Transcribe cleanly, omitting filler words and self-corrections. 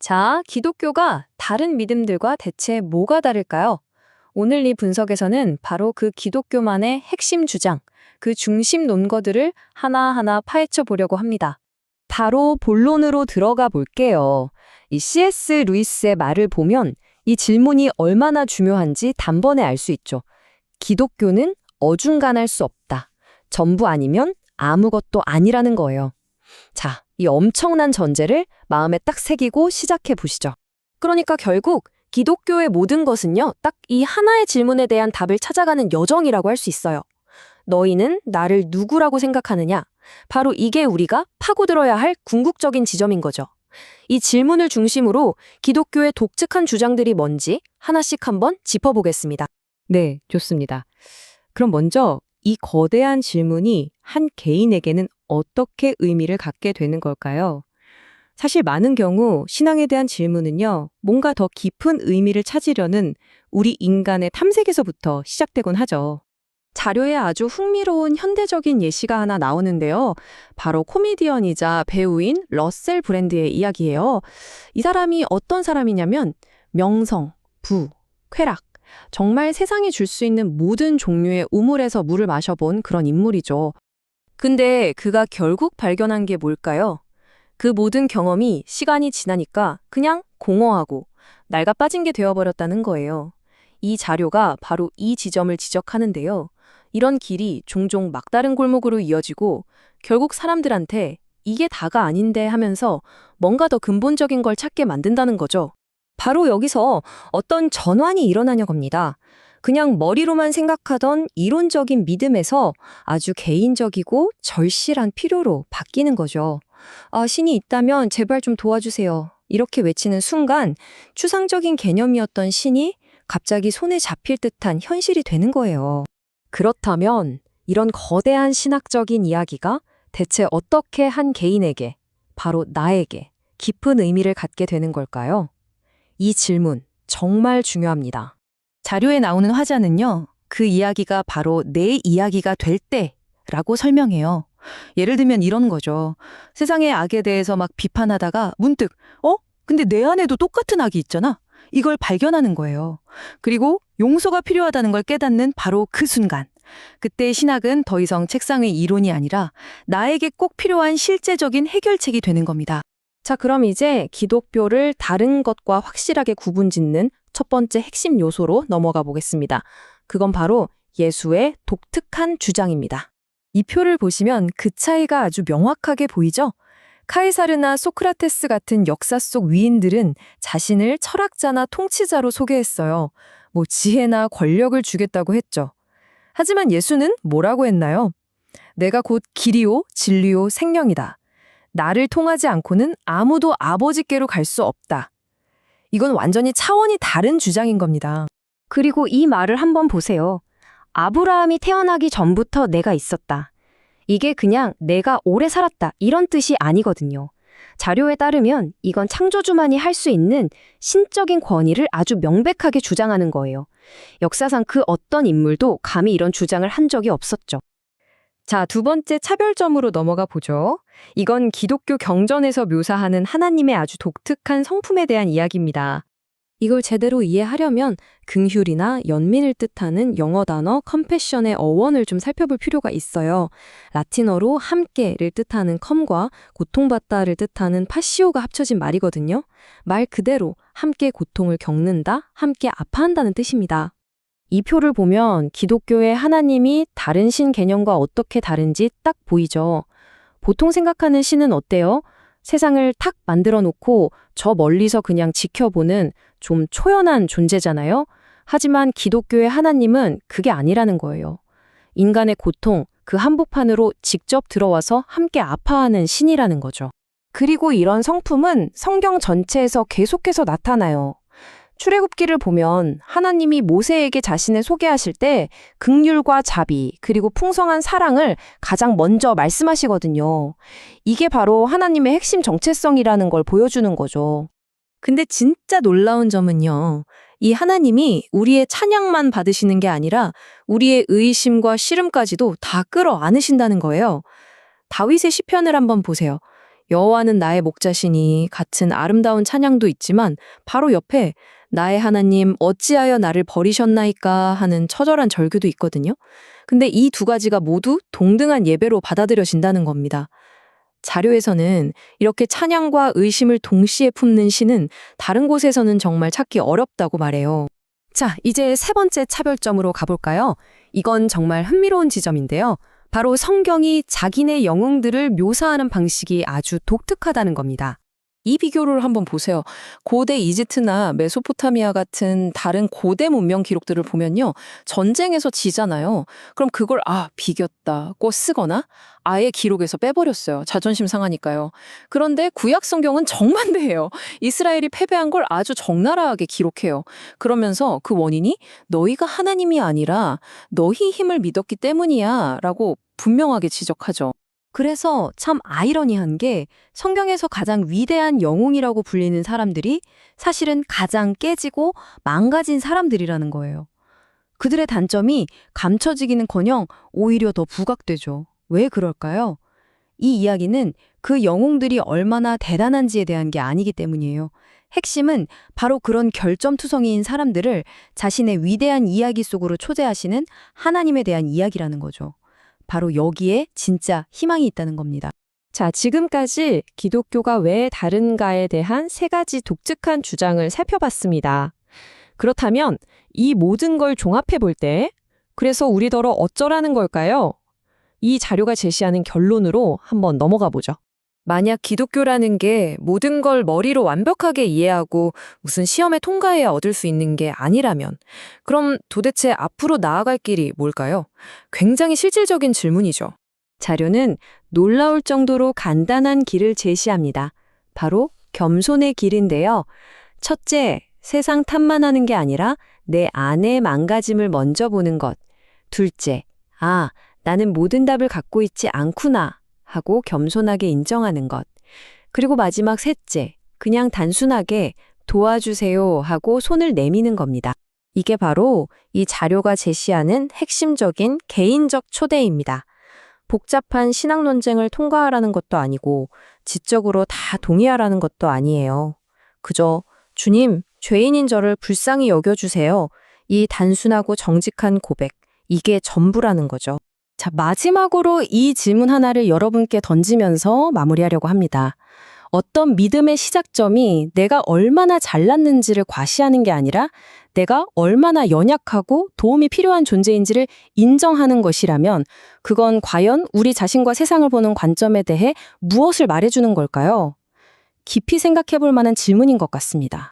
자, 기독교가 다른 믿음들과 대체 뭐가 다를까요? 오늘 이 분석에서는 바로 그 기독교만의 핵심 주장, 그 중심 논거들을 하나하나 파헤쳐 보려고 합니다. 바로 본론으로 들어가 볼게요. 이 C.S. 루이스의 말을 보면 이 질문이 얼마나 중요한지 단번에 알 수 있죠. 기독교는 어중간할 수 없다. 전부 아니면 아무것도 아니라는 거예요. 자, 이 엄청난 전제를 마음에 딱 새기고 시작해 보시죠. 그러니까 결국 기독교의 모든 것은요, 딱 이 하나의 질문에 대한 답을 찾아가는 여정이라고 할 수 있어요. 너희는 나를 누구라고 생각하느냐? 바로 이게 우리가 파고들어야 할 궁극적인 지점인 거죠. 이 질문을 중심으로 기독교의 독특한 주장들이 뭔지 하나씩 한번 짚어보겠습니다. 네, 좋습니다. 그럼 먼저 이 거대한 질문이 한 개인에게는 어떻게 의미를 갖게 되는 걸까요? 사실 많은 경우 신앙에 대한 질문은요, 뭔가 더 깊은 의미를 찾으려는 우리 인간의 탐색에서부터 시작되곤 하죠. 자료에 아주 흥미로운 현대적인 예시가 하나 나오는데요. 바로 코미디언이자 배우인 러셀 브랜드의 이야기예요. 이 사람이 어떤 사람이냐면 명성, 부, 쾌락, 정말 세상이 줄 수 있는 모든 종류의 우물에서 물을 마셔본 그런 인물이죠. 근데 그가 결국 발견한 게 뭘까요? 그 모든 경험이 시간이 지나니까 그냥 공허하고 낡아 빠진 게 되어버렸다는 거예요. 이 자료가 바로 이 지점을 지적하는데요. 이런 길이 종종 막다른 골목으로 이어지고 결국 사람들한테 이게 다가 아닌데 하면서 뭔가 더 근본적인 걸 찾게 만든다는 거죠. 바로 여기서 어떤 전환이 일어나려 합니다. 그냥 머리로만 생각하던 이론적인 믿음에서 아주 개인적이고 절실한 필요로 바뀌는 거죠. 아, 신이 있다면 제발 좀 도와주세요. 이렇게 외치는 순간 추상적인 개념이었던 신이 갑자기 손에 잡힐 듯한 현실이 되는 거예요. 그렇다면 이런 거대한 신학적인 이야기가 대체 어떻게 한 개인에게, 바로 나에게 깊은 의미를 갖게 되는 걸까요? 이 질문 정말 중요합니다. 자료에 나오는 화자는요, 그 이야기가 바로 내 이야기가 될 때라고 설명해요. 예를 들면 이런 거죠. 세상의 악에 대해서 막 비판하다가 문득, 근데 내 안에도 똑같은 악이 있잖아. 이걸 발견하는 거예요. 그리고 용서가 필요하다는 걸 깨닫는 바로 그 순간. 그때 신학은 더 이상 책상 의 이론이 아니라 나에게 꼭 필요한 실제적인 해결책이 되는 겁니다. 자, 그럼 이제 기독교를 다른 것과 확실하게 구분짓는 첫 번째 핵심 요소로 넘어가 보겠습니다. 그건 바로 예수의 독특한 주장입니다. 이 표를 보시면 그 차이가 아주 명확하게 보이죠? 카이사르나 소크라테스 같은 역사 속 위인들은 자신을 철학자나 통치자로 소개했어요. 지혜나 권력을 주겠다고 했죠. 하지만 예수는 뭐라고 했나요? 내가 곧 길이요, 진리요, 생명이다. 나를 통하지 않고는 아무도 아버지께로 갈 수 없다. 이건 완전히 차원이 다른 주장인 겁니다. 그리고 이 말을 한번 보세요. 아브라함이 태어나기 전부터 내가 있었다. 이게 그냥 내가 오래 살았다 이런 뜻이 아니거든요. 자료에 따르면 이건 창조주만이 할 수 있는 신적인 권위를 아주 명백하게 주장하는 거예요. 역사상 그 어떤 인물도 감히 이런 주장을 한 적이 없었죠. 자, 두 번째 차별점으로 넘어가 보죠. 이건 기독교 경전에서 묘사하는 하나님의 아주 독특한 성품에 대한 이야기입니다. 이걸 제대로 이해하려면 긍휼이나 연민을 뜻하는 영어 단어 컴패션의 어원을 좀 살펴볼 필요가 있어요. 라틴어로 함께를 뜻하는 컴과 고통받다를 뜻하는 파시오가 합쳐진 말이거든요. 말 그대로 함께 고통을 겪는다, 함께 아파한다는 뜻입니다. 이 표를 보면 기독교의 하나님이 다른 신 개념과 어떻게 다른지 딱 보이죠. 보통 생각하는 신은 어때요? 세상을 탁 만들어 놓고 저 멀리서 그냥 지켜보는 좀 초연한 존재잖아요. 하지만 기독교의 하나님은 그게 아니라는 거예요. 인간의 고통, 그 한복판으로 직접 들어와서 함께 아파하는 신이라는 거죠. 그리고 이런 성품은 성경 전체에서 계속해서 나타나요. 출애굽기를 보면 하나님이 모세에게 자신을 소개하실 때 긍휼과 자비 그리고 풍성한 사랑을 가장 먼저 말씀하시거든요. 이게 바로 하나님의 핵심 정체성이라는 걸 보여주는 거죠. 근데 진짜 놀라운 점은요. 이 하나님이 우리의 찬양만 받으시는 게 아니라 우리의 의심과 씨름까지도 다 끌어안으신다는 거예요. 다윗의 시편을 한번 보세요. 여호와는 나의 목자시니 같은 아름다운 찬양도 있지만 바로 옆에 나의 하나님 어찌하여 나를 버리셨나이까 하는 처절한 절규도 있거든요. 근데 이 두 가지가 모두 동등한 예배로 받아들여진다는 겁니다. 자료에서는 이렇게 찬양과 의심을 동시에 품는 시는 다른 곳에서는 정말 찾기 어렵다고 말해요. 자, 이제 세 번째 차별점으로 가볼까요? 이건 정말 흥미로운 지점인데요. 바로 성경이 자기네 영웅들을 묘사하는 방식이 아주 독특하다는 겁니다. 이 비교를 한번 보세요. 고대 이집트나 메소포타미아 같은 다른 고대 문명 기록들을 보면요. 전쟁에서 지잖아요. 그럼 그걸 비겼다고 쓰거나 아예 기록에서 빼버렸어요. 자존심 상하니까요. 그런데 구약 성경은 정반대예요. 이스라엘이 패배한 걸 아주 적나라하게 기록해요. 그러면서 그 원인이 너희가 하나님이 아니라 너희 힘을 믿었기 때문이야 라고 분명하게 지적하죠. 그래서 참 아이러니한 게 성경에서 가장 위대한 영웅이라고 불리는 사람들이 사실은 가장 깨지고 망가진 사람들이라는 거예요. 그들의 단점이 감춰지기는커녕 오히려 더 부각되죠. 왜 그럴까요? 이 이야기는 그 영웅들이 얼마나 대단한지에 대한 게 아니기 때문이에요. 핵심은 바로 그런 결점투성이인 사람들을 자신의 위대한 이야기 속으로 초대하시는 하나님에 대한 이야기라는 거죠. 바로 여기에 진짜 희망이 있다는 겁니다. 자, 지금까지 기독교가 왜 다른가에 대한 세 가지 독특한 주장을 살펴봤습니다. 그렇다면 이 모든 걸 종합해 볼 때, 그래서 우리더러 어쩌라는 걸까요? 이 자료가 제시하는 결론으로 한번 넘어가 보죠. 만약 기독교라는 게 모든 걸 머리로 완벽하게 이해하고 무슨 시험에 통과해야 얻을 수 있는 게 아니라면 그럼 도대체 앞으로 나아갈 길이 뭘까요? 굉장히 실질적인 질문이죠. 자료는 놀라울 정도로 간단한 길을 제시합니다. 바로 겸손의 길인데요. 첫째, 세상 탓만 하는 게 아니라 내 안의 망가짐을 먼저 보는 것. 둘째, 나는 모든 답을 갖고 있지 않구나 하고 겸손하게 인정하는 것. 그리고 마지막 셋째, 그냥 단순하게 도와주세요 하고 손을 내미는 겁니다. 이게 바로 이 자료가 제시하는 핵심적인 개인적 초대입니다. 복잡한 신학 논쟁을 통과하라는 것도 아니고 지적으로 다 동의하라는 것도 아니에요. 그저 주님, 죄인인 저를 불쌍히 여겨주세요. 이 단순하고 정직한 고백, 이게 전부라는 거죠. 자, 마지막으로 이 질문 하나를 여러분께 던지면서 마무리하려고 합니다. 어떤 믿음의 시작점이 내가 얼마나 잘났는지를 과시하는 게 아니라 내가 얼마나 연약하고 도움이 필요한 존재인지를 인정하는 것이라면 그건 과연 우리 자신과 세상을 보는 관점에 대해 무엇을 말해주는 걸까요? 깊이 생각해 볼 만한 질문인 것 같습니다.